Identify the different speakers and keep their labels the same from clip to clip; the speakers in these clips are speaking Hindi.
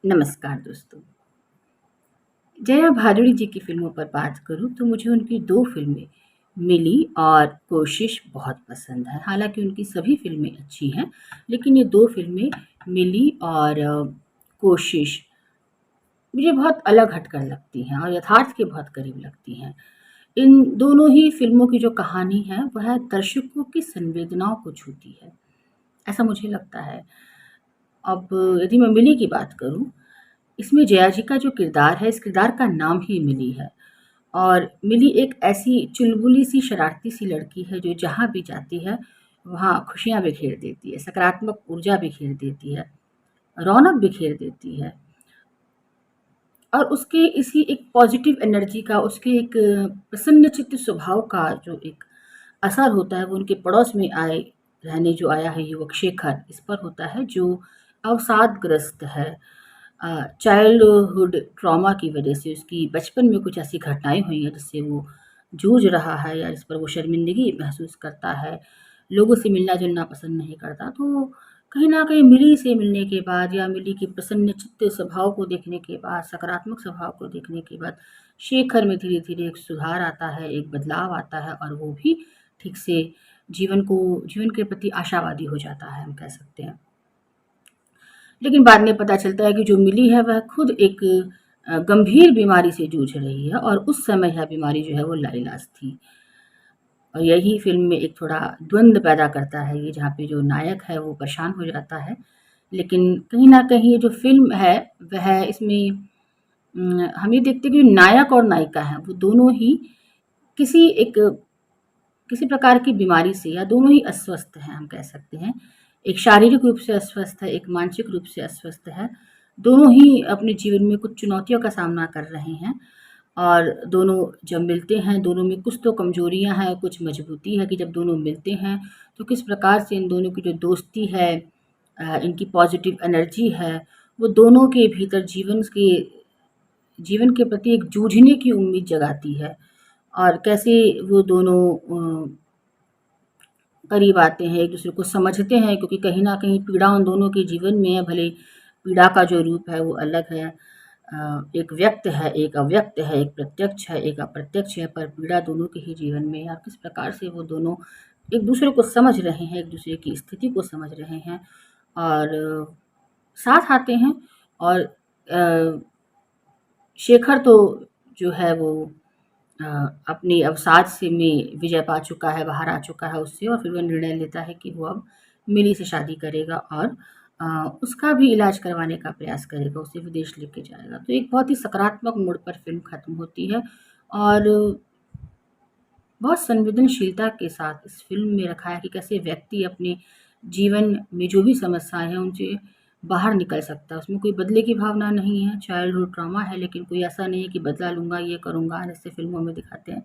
Speaker 1: नमस्कार दोस्तों। जया भादुड़ी जी की फ़िल्मों पर बात करूँ तो मुझे उनकी 2 फ़िल्में मिली और कोशिश बहुत पसंद है। हालाँकि उनकी सभी फ़िल्में अच्छी हैं, लेकिन ये 2 फ़िल्में मिली और कोशिश मुझे बहुत अलग हटकर लगती हैं और यथार्थ के बहुत करीब लगती हैं। इन दोनों ही फ़िल्मों की जो कहानी है, वह दर्शकों की संवेदनाओं को छूती है, ऐसा मुझे लगता है। अब यदि मैं मिली की बात करूँ, इसमें जया जी का जो किरदार है, इस किरदार का नाम ही मिली है और मिली एक ऐसी चुलबुली सी, शरारती सी लड़की है जो जहाँ भी जाती है, वहाँ खुशियाँ बिखेर देती है, सकारात्मक ऊर्जा बिखेर देती है, रौनक बिखेर देती है और उसके इसी एक पॉज़िटिव एनर्जी का, उसके एक प्रसन्नचित्त स्वभाव का जो एक असर होता है, वो उनके पड़ोस में रहने जो आया है युवक शेखर, इस पर होता है जो अवसादग्रस्त है। चाइल्डहुड ट्रॉमा की वजह से उसकी बचपन में कुछ ऐसी घटनाएँ हुई हैं जिससे वो जूझ रहा है या जिस पर वो शर्मिंदगी महसूस करता है, लोगों से मिलना-जुलना पसंद नहीं करता। तो कहीं न कहीं मिली से मिलने के बाद या मिली के प्रसन्नचित्त स्वभाव को देखने के बाद, सकारात्मक स्वभाव को देखने के बाद, शेखर में धीरे-धीरे एक सुधार आता है, एक बदलाव आता है और वो भी ठीक से जीवन के प्रति आशावादी हो जाता है, हम कह सकते हैं। लेकिन बाद में पता चलता है कि जो मिली है वह खुद एक गंभीर बीमारी से जूझ रही है और उस समय यह बीमारी जो है वो लाइलाज थी। और यही फ़िल्म में एक थोड़ा द्वंद पैदा करता है ये, जहाँ पे जो नायक है वो परेशान हो जाता है। लेकिन कहीं न कहीं ये जो फ़िल्म है वह इसमें हम ये देखते हैं कि नायक और नायिका हैं वो दोनों ही किसी एक किसी प्रकार की बीमारी से या दोनों ही अस्वस्थ हैं, हम कह सकते हैं। एक शारीरिक रूप से अस्वस्थ है, एक मानसिक रूप से अस्वस्थ है। दोनों ही अपने जीवन में कुछ चुनौतियों का सामना कर रहे हैं और दोनों जब मिलते हैं, दोनों में कुछ तो कमज़ोरियाँ हैं, कुछ मजबूती है कि जब दोनों मिलते हैं, तो किस प्रकार से इन दोनों की जो दोस्ती है, इनकी पॉज़िटिव एनर्जी है, वो दोनों के भीतर जीवन के प्रति एक जूझने की उम्मीद जगाती है और कैसे वो दोनों करीब आते हैं, एक-दूसरे को समझते हैं क्योंकि कहीं न कहीं पीड़ा उन दोनों के जीवन में है, भले पीड़ा का जो रूप है वो अलग है। एक व्यक्त है, एक अव्यक्त है, एक प्रत्यक्ष है, एक अप्रत्यक्ष है, पर पीड़ा दोनों के ही जीवन में है और किस प्रकार से वो दोनों एक-दूसरे को समझ रहे हैं, एक-दूसरे की स्थिति को समझ रहे हैं और साथ आते हैं और शेखर तो जो है वो अ, अपनी अवसाद से में विजय पा चुका है, बाहर आ चुका है उससे और फिर वो निर्णय लेता है कि वो अब मिली से शादी करेगा और अ, उसका भी इलाज करवाने का प्रयास करेगा, उसे विदेश लेके जाएगा। तो एक बहुत ही सकारात्मक मोड़ पर फ़िल्म ख़त्म होती है और बहुत संवेदनशीलता के साथ इस फ़िल्म में रखा है कि कैसे व्यक्ति अपने जीवन में जो भी समस्याएँ हैं, उनसे बाहर निकल सकता है। उसमें कोई बदले की भावना नहीं है, चाइल्डहुड ट्रॉमा है, लेकिन कोई ऐसा नहीं है कि बदला लूँगा, ये करूँगा, जैसे फ़िल्मों में दिखाते हैं।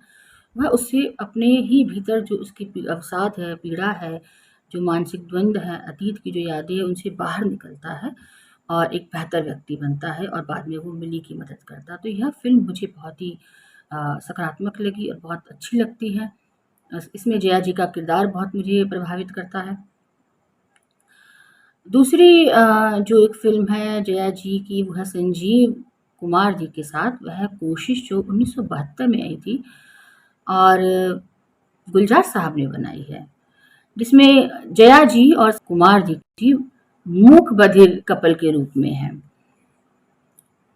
Speaker 1: वह उससे अपने ही भीतर जो उसकी अवसाद है, पीड़ा है, जो मानसिक द्वंद है, अतीत की जो यादें हैं, उनसे बाहर निकलता है और एक बेहतर व्यक्ति बनता है और बाद में वो मिली की मदद करता है। तो यह फ़िल्म मुझे बहुत ही सकारात्मक लगी और बहुत अच्छी लगती है। इसमें जया जी का किरदार बहुत मुझे प्रभावित करता है। दूसरी जो एक फ़िल्म है जया जी की वो है संजीव कुमार जी के साथ, वह कोशिश जो 1972 में आई थी और गुलज़ार साहब ने बनाई है, जिसमें जया जी और कुमार जी मूक बधिर कपल के रूप में हैं।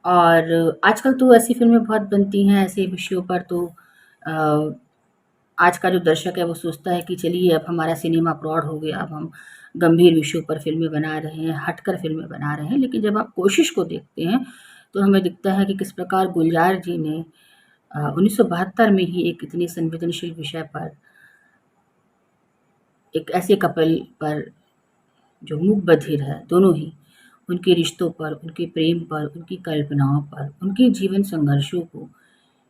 Speaker 1: और आजकल तो ऐसी फ़िल्में बहुत बनती हैं, ऐसे विषयों पर तो अ, आज का जो दर्शक है वो सोचता है कि चलिए अब हमारा सिनेमा प्रौढ़ हो गया, अब हम गंभीर विषयों पर फ़िल्में बना रहे हैं, हटकर फ़िल्में बना रहे हैं। लेकिन जब आप कोशिश को देखते हैं, तो हमें दिखता है कि किस प्रकार गुलज़ार जी ने 1972 में ही एक इतनी संवेदनशील विषय पर, एक ऐसे कपल पर जो मूक बधिर है, दोनों ही, उनके रिश्तों पर, उनके प्रेम पर, उनकी कल्पनाओं पर, उनके जीवन संघर्षों को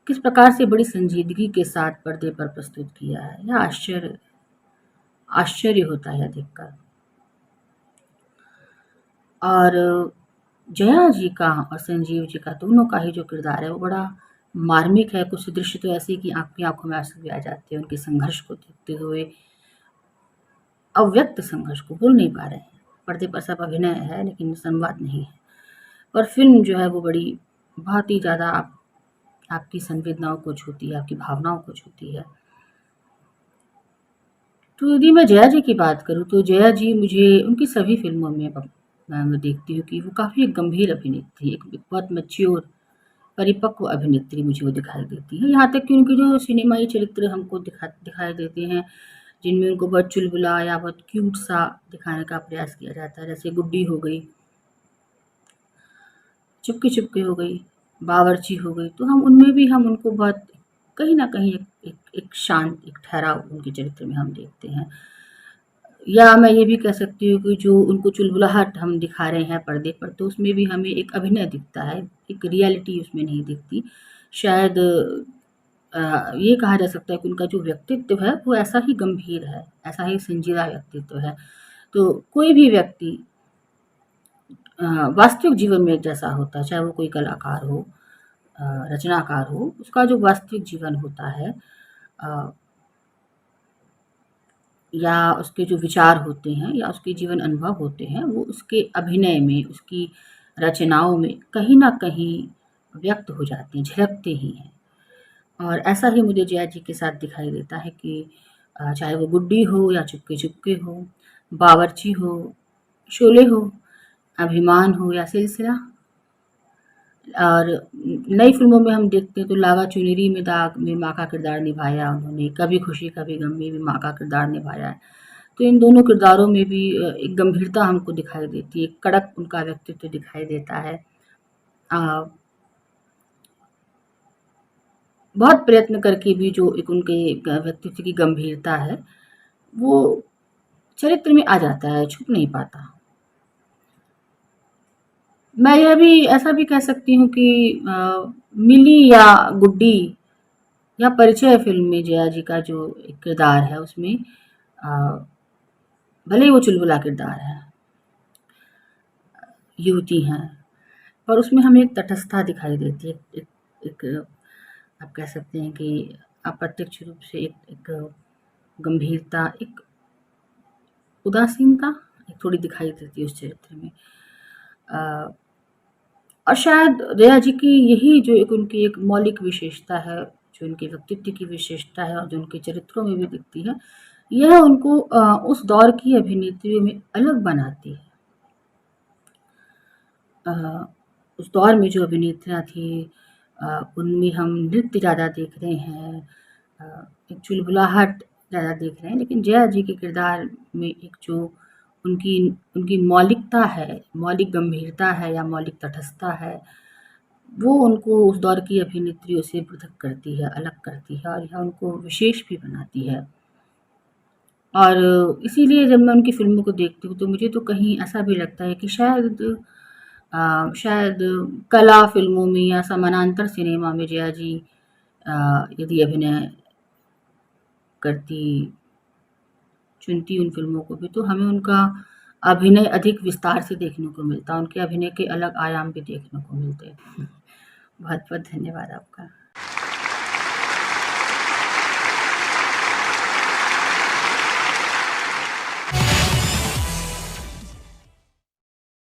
Speaker 1: किस प्रकार से बड़ी संजीदगी के साथ पर्दे पर प्रस्तुत किया है। यह आश्चर्य होता है देखकर। और जया जी का और संजीव जी का दोनों का ही जो किरदार है वो बड़ा मार्मिक है। कुछ दृश्य तो ऐसे कि आपकी आँखों में आँसू भी आ जाते हैं उनके संघर्ष को देखते हुए, अव्यक्त संघर्ष को बोल नहीं पा रहे हैं। पर्दे पर सब अभिनय है लेकिन संवाद नहीं है। पर फ़िल्म जो है वो बड़ी बहुत ही ज़्यादा आपकी संवेदनाओं को छूती है, आपकी भावनाओं को छूती है। तो यदि मैं जया जी की बात करूँ तो जया जी मुझे उनकी सभी फ़िल्मों में मैं देखती हूँ कि वो काफ़ी एक गंभीर अभिनेत्री, एक बहुत मैच्योर परिपक्व अभिनेत्री मुझे वो दिखाई देती है। यहाँ तक कि उनके जो सिनेमाई चरित्र हमको दिखाई देते हैं, जिनमें उनको बहुत चुलबुला या बहुत क्यूट सा दिखाने का प्रयास किया जाता है, जैसे गुड्डी हो गई, चुपके चुपके हो गई, बावर्ची हो गई, तो हम उनमें भी हम उनको बहुत कहीं न कहीं एक शांत, एक ठहराव उनके चरित्र में हम देखते हैं। या मैं ये भी कह सकती हूँ कि जो उनको चुलबुलाहट हम दिखा रहे हैं पर्दे पर, तो उसमें भी हमें एक अभिनय दिखता है, एक रियलिटी उसमें नहीं दिखती। शायद ये कहा जा सकता है कि उनका जो व्यक्तित्व है, वो ऐसा ही गंभीर है, ऐसा ही संजीदा व्यक्तित्व है। तो कोई भी व्यक्ति वास्तविक जीवन में जैसा होता है, चाहे वो कोई कलाकार हो, रचनाकार हो, उसका जो वास्तविक जीवन होता है अ, या उसके जो विचार होते हैं या उसके जीवन अनुभव होते हैं, वो उसके अभिनय में, उसकी रचनाओं में कहीं न कहीं व्यक्त हो जाते हैं, झलकते ही हैं। और ऐसा ही मुझे जया जी के साथ दिखाई देता है कि चाहे वो गुड्डी हो या चुपके चुपके हो, बावर्ची हो, शोले हो, अभिमान हो या सिलसिला। और नई फ़िल्मों में हम देखते हैं तो लागा चुनरी में दाग में माँ का किरदार निभाया उन्होंने, कभी खुशी कभी गम में भी माँ का किरदार निभाया है। तो इन दोनों किरदारों में भी एक गंभीरता हमको दिखाई देती है, एक कड़क उनका व्यक्तित्व दिखाई देता है। अ, बहुत प्रयत्न करके भी जो एक उनके व्यक्तित्व की गंभीरता है, वो चरित्र में आ जाता है, छुप नहीं पाता। मैं यह भी ऐसा भी कह सकती हूँ कि मिली या गुड्डी या परिचय फ़िल्म में जया जी का जो एक किरदार है उसमें अ, भले ही वो चुलबुला किरदार है, युवती हैं, पर उसमें हमें एक तटस्थता दिखाई देती है। एक आप कह सकते हैं कि अप्रत्यक्ष रूप से एक गंभीरता, एक उदासीनता एक थोड़ी दिखाई देती है उस चरित्र में। अ, और शायद दया जी की यही जो एक उनकी एक मौलिक विशेषता है, जो उनके व्यक्तित्व की विशेषता है और जो उनके चरित्रों में भी दिखती है, यह उनको उस दौर की अभिनेत्रियों में अलग बनाती है। अ, उस दौर में जो अभिनेत्रियाँ थीं उनमें हम नृत्य ज़्यादा देख रहे हैं, एक चुलबुलाहट ज़्यादा देख रहे हैं, लेकिन जया जी के किरदार में एक जो उनकी उनकी मौलिकता है, मौलिक गंभीरता है या मौलिक तटस्थता है, वो उनको उस दौर की अभिनेत्रियों से पृथक करती है, अलग करती है और यह उनको विशेष भी बनाती है। और इसीलिए जब मैं उनकी फ़िल्मों को देखती हूँ, तो मुझे तो कहीं ऐसा भी लगता है कि शायद कला फ़िल्मों में या समानांतर सिनेमा में जया जी यदि अभिनय करती, चुनती उन फ़िल्मों को भी, तो हमें उनका अभिनय अधिक विस्तार से देखने को मिलता, उनके अभिनय के अलग आयाम भी देखने को मिलते। बहुत-बहुत धन्यवाद आपका।